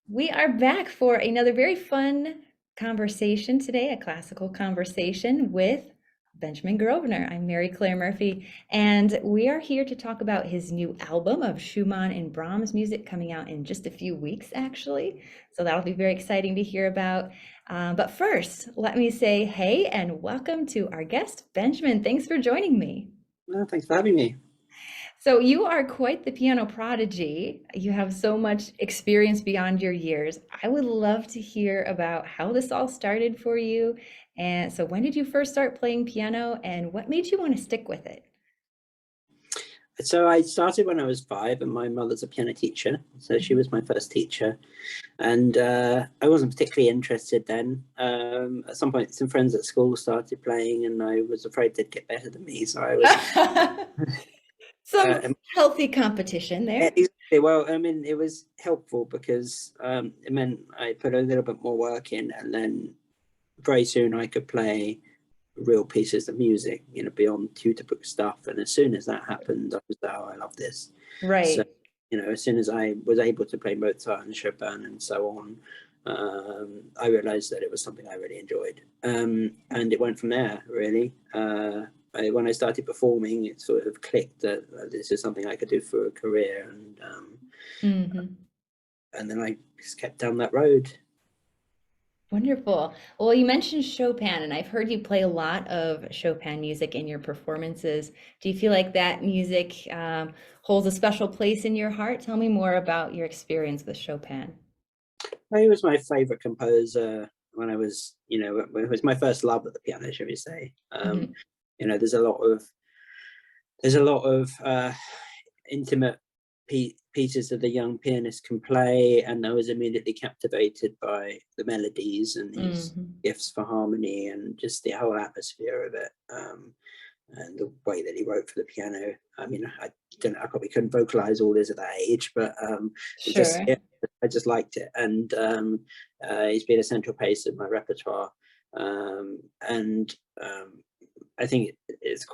We are back for another very fun conversation today, a classical conversation with Benjamin Grosvenor. I'm Mary Claire Murphy, and we are here to talk about his new album of Schumann and Brahms music coming out in just a few weeks, actually. So that'll be very exciting to hear about. But first, let me say hey and welcome to our guest, Benjamin. Thanks for joining me. Well, thanks for having me. So you are quite the piano prodigy. You have so much experience beyond your years. I would love to hear about how this all started for you. And so when did you first start playing piano and what made you want to stick with it? So I started when I was 5, and my mother's a piano teacher, so she was my first teacher. And I wasn't particularly interested then. At some point, some friends at school started playing, and I was afraid they'd get better than me. So I was. Some Uh, healthy competition there. exactly. Well, I mean, it was helpful because it meant I put a little bit more work in, and then very soon I could play real pieces of music, beyond tutor book stuff. And as soon as that happened, I was like, oh, I love this. So, Right. as soon as I was able to play Mozart and Chopin and so on, I realized that it was something I really enjoyed. And it went from there, really. When I started performing, it sort of clicked that this is something I could do for a career. Hmm. And then I just kept down that road. Wonderful. Well, you mentioned Chopin, and I've heard you play a lot of Chopin music in your performances. Do you feel like that music holds a special place in your heart? Tell me more about your experience with Chopin. He was my favorite composer when I was, it was my first love at the piano, shall we say. Mhm. There's a lot of intimate pieces that the young pianist can play, and I was immediately captivated by the melodies and his Mhm. gifts for harmony and just the whole atmosphere of it. And the way that he wrote for the piano. I mean, I don't know, I probably couldn't vocalize all this at that age, but it just, Sure. yeah, I just liked it. And he's been a central piece of my repertoire. And I think it's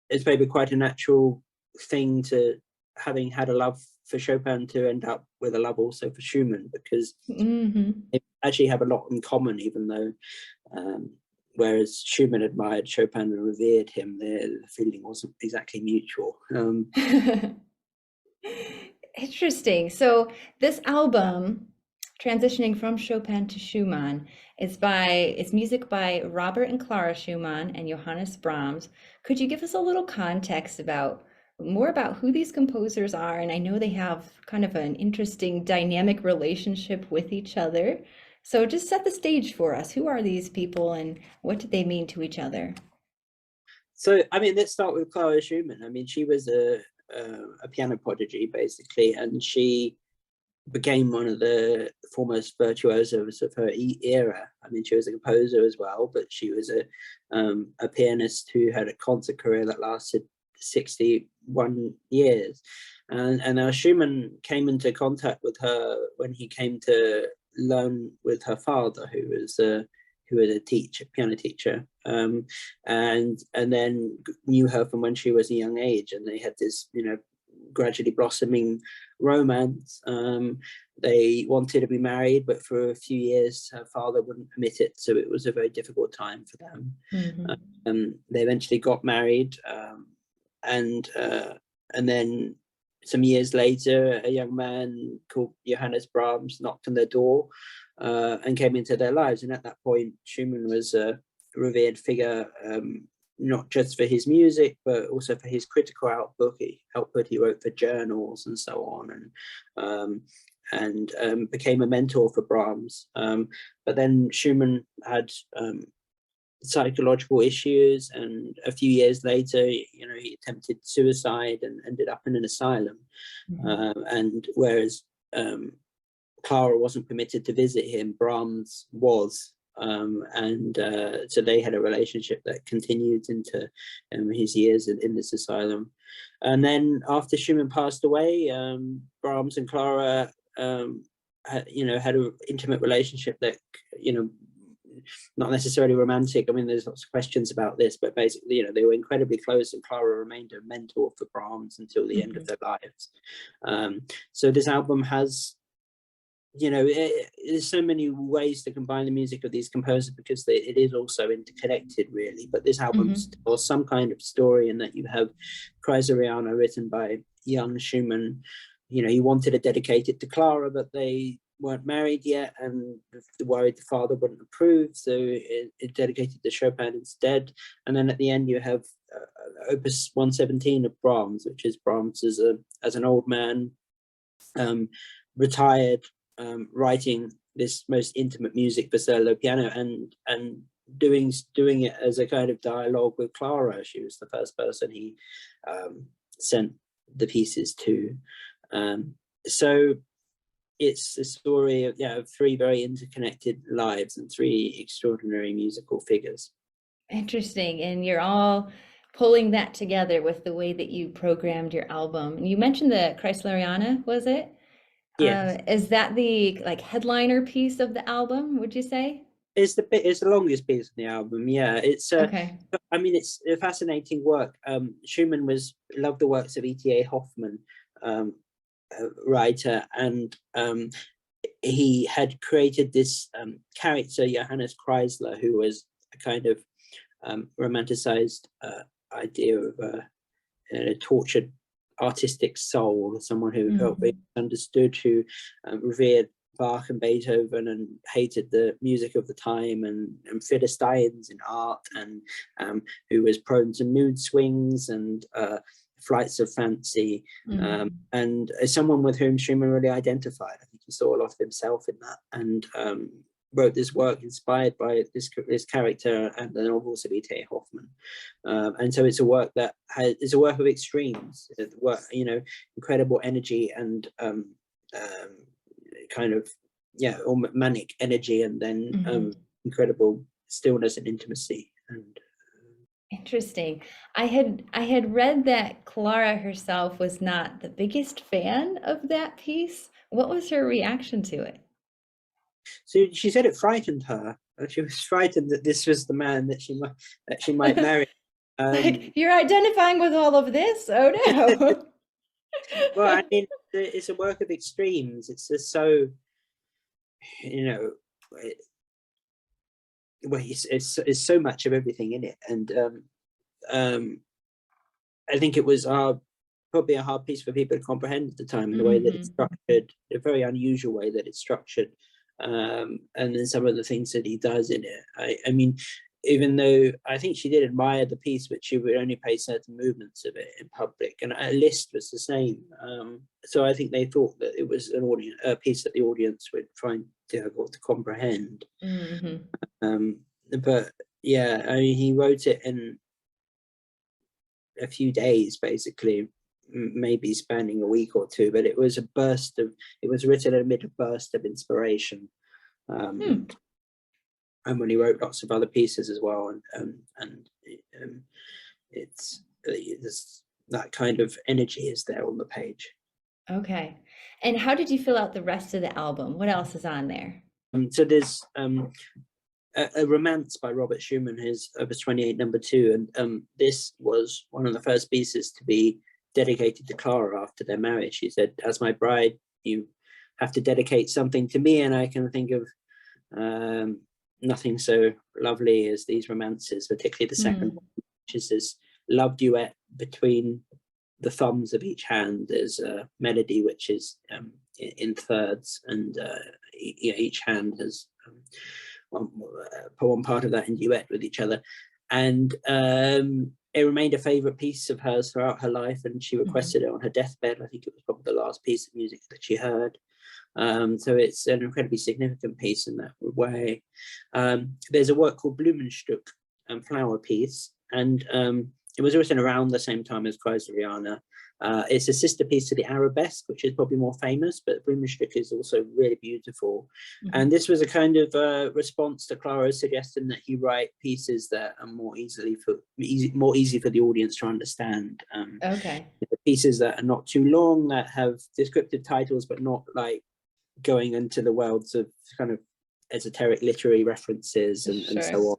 it's maybe quite a natural thing to, having had a love for Chopin, to end up with a love also for Schumann, because Hmm. they actually have a lot in common, even though um, whereas Schumann admired Chopin and revered him, the feeling wasn't exactly mutual. Interesting. So this album, transitioning from Chopin to Schumann, it's music by Robert and Clara Schumann and Johannes Brahms. Could you give us a little context about more about who these composers are? And I know they have kind of an interesting dynamic relationship with each other. So just set the stage for us. Who are these people and what do they mean to each other? So, I mean, let's start with Clara Schumann. I mean, she was a piano prodigy, basically, and she became one of the foremost virtuosos of her era. I mean, she was a composer as well, but she was a pianist who had a concert career that lasted 61 years. And Schumann came into contact with her when he came to learn with her father, who was a teacher, piano teacher, and then knew her from when she was a young age, and they had this, gradually blossoming romance. They wanted to be married, but for a few years, her father wouldn't permit it, so it was a very difficult time for them. Hmm. They eventually got married, and and then some years later, a young man called Johannes Brahms knocked on their door and came into their lives. And at that point, Schumann was a revered figure, not just for his music, but also for his critical output. He wrote for journals and so on, and became a mentor for Brahms. But then Schumann had psychological issues, and a few years later, he attempted suicide and ended up in an asylum. Hmm. And whereas Clara wasn't permitted to visit him, Brahms was. And so they had a relationship that continued into his years in this asylum. And then after Schumann passed away, Brahms and Clara, had an intimate relationship that, you know, not necessarily romantic. I mean, there's lots of questions about this, but basically, they were incredibly close, and Clara remained a mentor for Brahms until the end of Hmm. their lives. So this album has you know, there's so many ways to combine the music of these composers because it is also interconnected, really. But this album tells some kind of story in that you have Kreisleriana written by young Schumann. You know, he wanted to dedicate it to Clara, but they weren't married yet, and worried the father wouldn't approve, so it dedicated to Chopin instead. And then at the end, you have Opus 117 of Brahms, which is Brahms as an old man, retired, writing this most intimate music for solo piano and doing it as a kind of dialogue with Clara. She was the first person he sent the pieces to. So it's a story of three very interconnected lives and three extraordinary musical figures. Interesting. And you're all pulling that together with the way that you programmed your album. And you mentioned the Kreisleriana, was it? Yes. Is that the like headliner piece of the album, would you say? It's the longest piece of the album. Yeah, it's Okay. I mean, it's a fascinating work. Schumann loved the works of E.T.A. Hoffmann, writer, and he had created this character, Johannes Kreisler, who was a kind of romanticized idea of a tortured artistic soul, someone who felt very understood, who revered Bach and Beethoven and hated the music of the time and Philistines in art, and who was prone to mood swings and flights of fancy, and as someone with whom Schumann really identified. I think he saw a lot of himself in that, and wrote this work inspired by this character and the novels of E.T.A. Hoffmann. And so it's a work that is a work of extremes, incredible energy and kind of manic energy, and then incredible stillness and intimacy. And interesting. I had read that Clara herself was not the biggest fan of that piece. What was her reaction to it? so she said it frightened her. She was frightened that this was the man that she might marry. Like, you're identifying with all of this? Oh no. Well, I mean, it's a work of extremes. It's just so, it's so much of everything in it, and I think it was probably a hard piece for people to comprehend at the time, the way that it's structured, a very unusual way that it's structured, and then some of the things that he does in it. I mean, even though I think she did admire the piece, but she would only play certain movements of it in public, and Liszt was the same. So I think they thought that it was a piece that the audience would find difficult to comprehend. But yeah, I mean, he wrote it in a few days, basically, maybe spanning a week or two, but it was written amid a burst of inspiration. And when he wrote lots of other pieces as well, and it's that kind of energy is there on the page. Okay. And how did you fill out the rest of the album? What else is on there? So there's a romance by Robert Schumann, his Opus 28 number 2, and this was one of the first pieces to be dedicated to Clara after their marriage. She said, "As my bride, you have to dedicate something to me," and I can think of nothing so lovely as these romances, particularly the second one, which is this love duet between the thumbs of each hand. There's a melody which is in thirds, and each hand has one part of that in duet with each other, and it remained a favorite piece of hers throughout her life, and she requested it on her deathbed. I think it was probably the last piece of music that she heard. So it's an incredibly significant piece in that way. There's a work called Blumenstück, flower piece, and it was written around the same time as Kreisleriana. It's a sister piece to the Arabesque, which is probably more famous, but Blumenstück is also really beautiful. And this was a kind of response to Clara's suggestion that he write pieces that are more easy for the audience to understand. Okay. Pieces that are not too long, that have descriptive titles, but not like going into the worlds of kind of esoteric literary references and so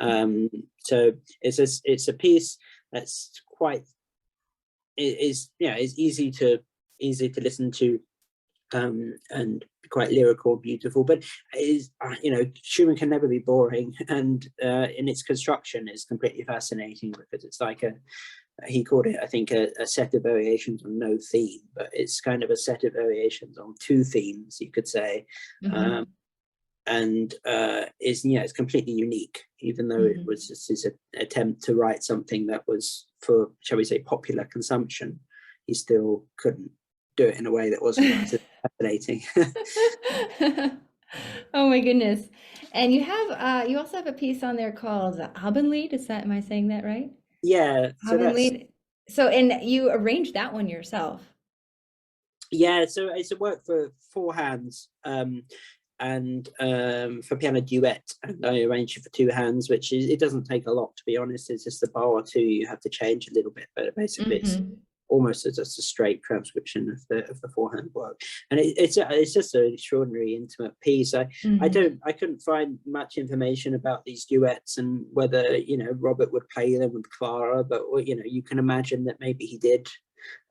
on. So it's a piece that's quite is easy to listen to, and quite lyrical, beautiful, but it is, Schumann can never be boring, and in its construction is completely fascinating, because it's like he called it, I think, a set of variations on no theme, but it's kind of a set of variations on two themes, you could say. Mm-hmm. And it's completely unique, even though it was just his attempt to write something that was for, shall we say, popular consumption. He still couldn't do it in a way that wasn't fascinating. Oh my goodness. And you also have a piece on there called Abendlied. Am I saying that right? Yeah, so that's Abendlied. So, and you arranged that one yourself. so it's a work for four hands, and for piano duet, and I arranged it for two hands, which it doesn't take a lot, to be honest. It's just a bar or two you have to change a little bit, but basically it's almost just a straight transcription of the four-hand work, and it's just an extraordinary intimate piece. I couldn't find much information about these duets and whether Robert would play them with Clara, but you can imagine that maybe he did.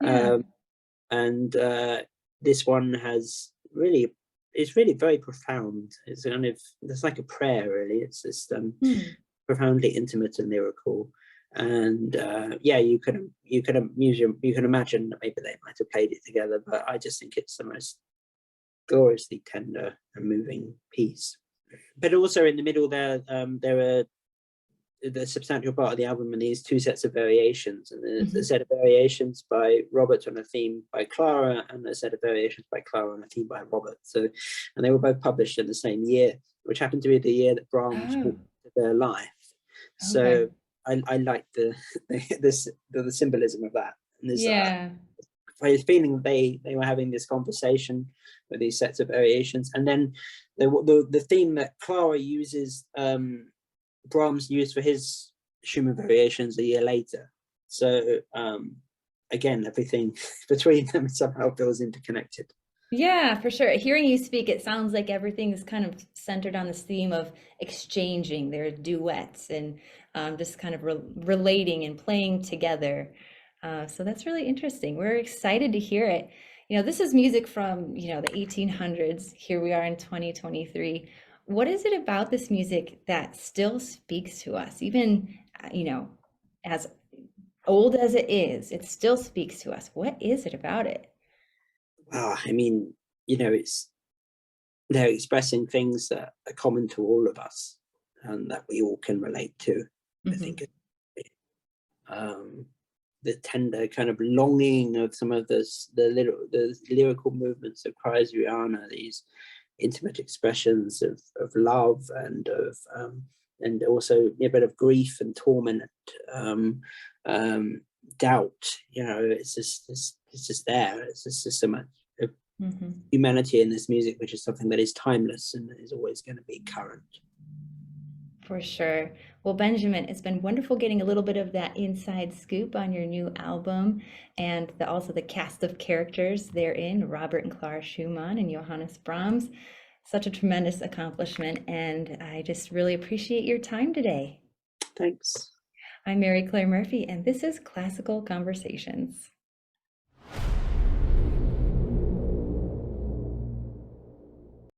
Yeah. And this one it's really very profound. It's like a prayer, really. It's just profoundly intimate and lyrical. And you can imagine that maybe they might have played it together, but I just think it's the most gloriously tender and moving piece. But also in the middle there are the substantial part of the album, and these two sets of variations, and there's a set of variations by Robert on a theme by Clara, and a set of variations by Clara on a theme by Robert. So, and they were both published in the same year, which happened to be the year that Brahms walked into their life. So I like the symbolism of that. And there's I was feeling they were having this conversation with these sets of variations, and then the theme that Clara uses, Brahms used for his Schumann variations a year later. So again, everything between them somehow feels interconnected. Yeah, for sure. Hearing you speak, it sounds like everything is kind of centered on this theme of exchanging their duets and just kind of relating and playing together. So that's really interesting. We're excited to hear it. This is music from, the 1800s. Here we are in 2023. What is it about this music that still speaks to us? Even, as old as it is, it still speaks to us. What is it about it? I mean, they're expressing things that are common to all of us and that we all can relate to. I think the tender kind of longing of some of the lyrical movements of Kreisleriana, these intimate expressions of love and of and also a bit of grief and torment, doubt. It's just there. It's just so much humanity in this music, which is something that is timeless and is always going to be current. For sure. Well, Benjamin, it's been wonderful getting a little bit of that inside scoop on your new album, and also the cast of characters therein, Robert and Clara Schumann and Johannes Brahms. Such a tremendous accomplishment, and I just really appreciate your time today. Thanks. I'm Mary Claire Murphy, and this is Classical Conversations.